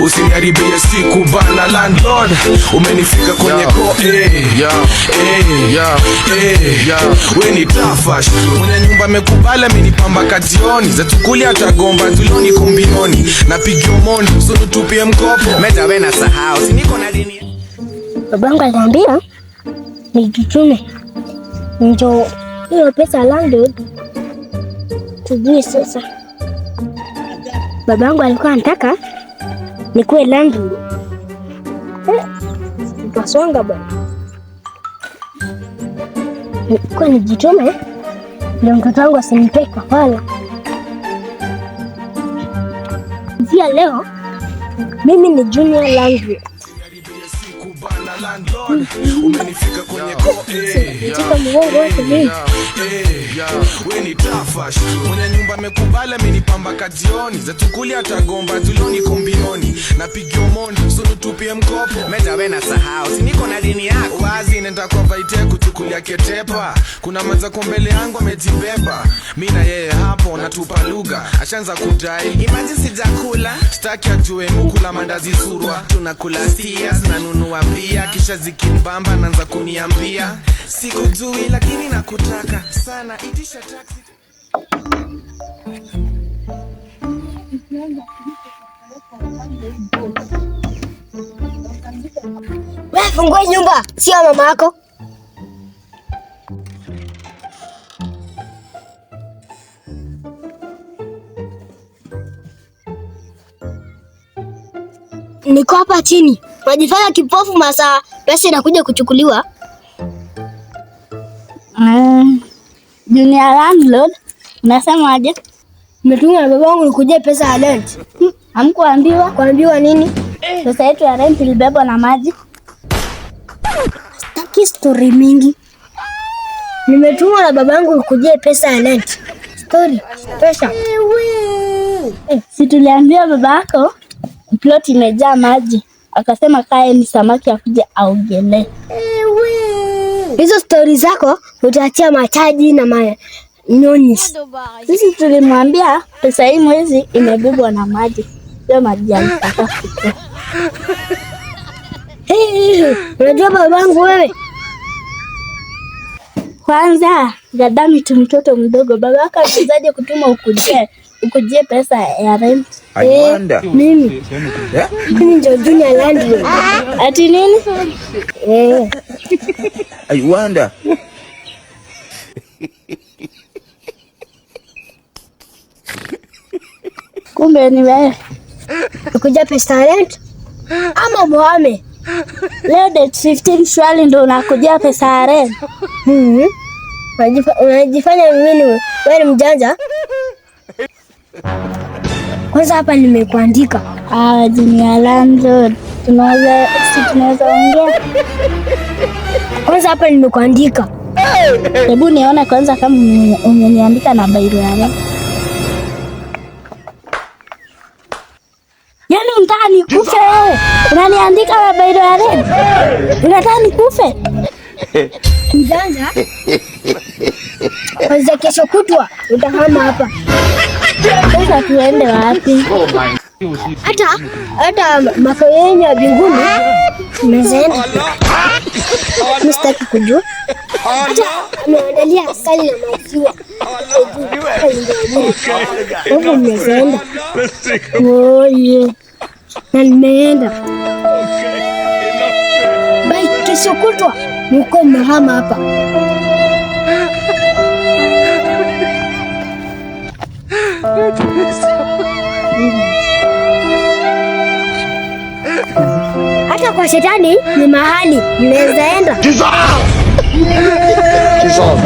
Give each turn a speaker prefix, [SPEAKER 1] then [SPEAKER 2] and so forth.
[SPEAKER 1] Usiniharibie siku bana landlord. Umenifika kwenye we ni tafash. Mwenye nyumba mekubala menipamba kationi. Zatukuli atagomba tuloni kombinoni. Napigia moni sunu tupie mkopo. Meta wena sahau siniko na dini.
[SPEAKER 2] Babangu aliniambia nijichume ndio hiyo pesa landlord tujue sasa. Babangu alikuwa anataka nikuwe landlord. Nikasonga bwana. Kwa nijitume ndio mtoto wangu asinipee kafara. Kuanzia leo mimi ni junior landlord.
[SPEAKER 1] Umenifika kwenye we ni tafash. Mwenye nyumba mekubala menipamba kationi. Zatukuli atagomba tuloni kombinoni. Napigia moni sunu tupie mkopo. Meta wena sahau siniko na dini yako. Wazi nenda kwa vaite kuchukulia ketepa. Kuna maza kombele yangu ametibeba. Mina yeye hapo natupa lugha. Ashanza kudai imaji sijakula. Staki ajue mukula mandazi surwa. Tunakula stias na nunua pia. Kisha zikimbamba nanza kuniambia sikujui lakini nakutaka sana, itisha taxi.
[SPEAKER 2] Wewe fungua nyumba, sio mama yako. Niko hapa chini. Unajifanya kipofu masaa pesa inakuja kuchukuliwa.
[SPEAKER 3] Junior landlord, unasema aje?
[SPEAKER 2] Nimetuma babangu nikuje pesa ya rent.
[SPEAKER 3] Hamkuambiwa?
[SPEAKER 2] Kuambiwa nini?
[SPEAKER 3] Pesa yetu ya rent ilibebwa na maji.
[SPEAKER 2] Sitaki story mingi. Nimetuma na babangu nikuje pesa ya rent. Story, pesa.
[SPEAKER 3] Si tuliambia babako plot imejaa maji. Akasema kae ni samaki akuje aogelee.
[SPEAKER 2] Hizo story zako utaachia machaji na manyonyi.
[SPEAKER 3] Sisi tulimwambia pesa hii mwezi imebebwa na maji. Sio maji alitaka kutoa.
[SPEAKER 2] Unajua babangu wewe?
[SPEAKER 3] Kwanza gadami tu mtoto mdogo. Babaka anawezaje kutuma ukujie pesa ya rent?
[SPEAKER 2] Mimi ndio junior landlord.
[SPEAKER 3] Ati nini?
[SPEAKER 4] I wonder.
[SPEAKER 3] Kumbe ni wewe.
[SPEAKER 2] Ukuja pesa ya rent? Ama muhame?
[SPEAKER 3] Leo date 15 shwali ndo unakujia pesa ya rent.
[SPEAKER 2] Unajifanya mimi wewe ni mjanja. Kwanza hapa nimekuandika.
[SPEAKER 3] Junior landlord. Tunaweza ongea.
[SPEAKER 2] Kwanza hapa nimekuandika.
[SPEAKER 3] Hebu nione kwanza kama umeniandika na bairo ya rent. Yaani unataka nikufe wewe? Unaniandika na bairo ya rent? Unataka nikufe?
[SPEAKER 2] Mjanja. Kwanza kesho kutwa utahama hapa.
[SPEAKER 3] Sasa tuende wapi?
[SPEAKER 2] Hata makao yenye ya mbinguni tumezaenda. Msitaki kujua. Hata ameandalia asali na maziwa. Hapo mmezaenda. Na nimeenda. Bai kesho kutwa mko mmehama hapa. Hata kwa shetani ni mahali mnaweza enda.
[SPEAKER 4] Jesus.